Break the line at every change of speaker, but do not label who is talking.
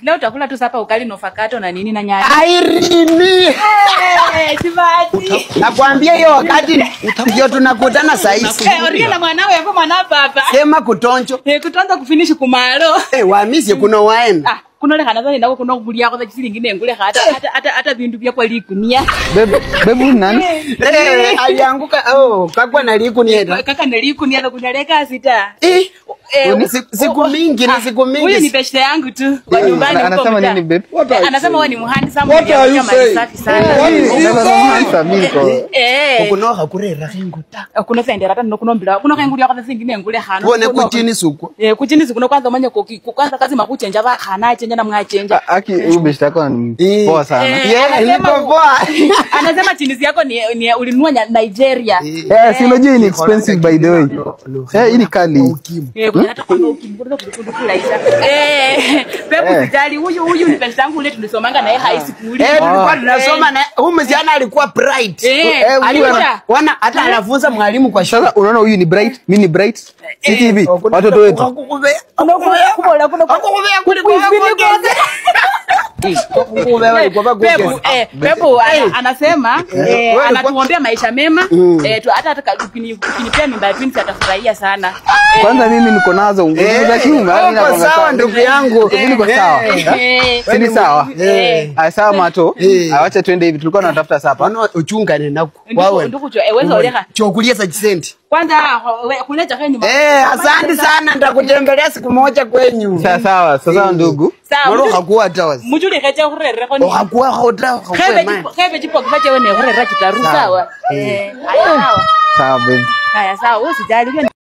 Leo utakula tu sapa ukali na fakato na nini na nyanya.
Airini.
Sibati.
Nakwambia hiyo wakati ndio tunakutana saa hizi.
Oria na mwanawe hapo mwana baba.
Sema kutonjo.
Kutonza kufinish kumalo.
Wamisi kuna waenda.
Kuno le kana zani ndako kuno kubulia kwa chilingi nengule hata bindu bya kwa likunia.
Bebu nani?
Alianguka kakwa na likunia.
Kaka na likunia za kunaleka sita.
Siku mingi na siku mingi.
Huyu ni pesa yangu tu kwa nyumbani.
Anasema nini babe?
Anasema wewe ni muhandi sana.
What are you saying?
Safi sana.
Kunoha kurera kinguta.
Kuno sendera hata kuno mbila. Kuno kaingulia kwa zingine ngule hano.
Kuone kuchini suko.
Kuchini suko kwanza manya kwanza kazi makuchenja ba khana chenja na mwachenja.
Aki ubeshta yako ni poa sana.
Niko poa.
Anasema chinizi yako ni ulinunua Nigeria.
Si unajua ni expensive by the way. Hii ni kali.
Hata kwa ukimbuza kudukula isa. Pepo sijali huyu ni pesa yangu ile tulisomanga na yeye high school.
Tulikuwa tunasoma na huyu msichana alikuwa bright. Wana hata anafunza mwalimu kwa shule.
Unaona huyu ni bright, mimi ni bright. Sisi hivi watoto wetu.
Pepo anasema anatuombea maisha mema. Hata ukinipea mimba twins atafurahia sana.
Kwanza mimi niko nazo nguvu za kiume.
Niko sawa ndugu yangu.
Niko sawa. Sini sawa. Sawa mato. Acha twende hivi tulikuwa tunatafuta sapa.
Uchungane nako.
Wawe. Ndugu wewe oleka.
Chokulia za chisenti.
Kwanza kuleta kwenyu.
Asante sana nitakutembelea siku moja kwenyu.
Sawa. Sasa ndugu.
Sawa.
Hakuwa tawas.
Mujule kacha kurere koni.
Hakuwa hota.
Khebe jipo kifache wewe kurere kitaru sawa.
Sawa babe.
Haya sawa usijali.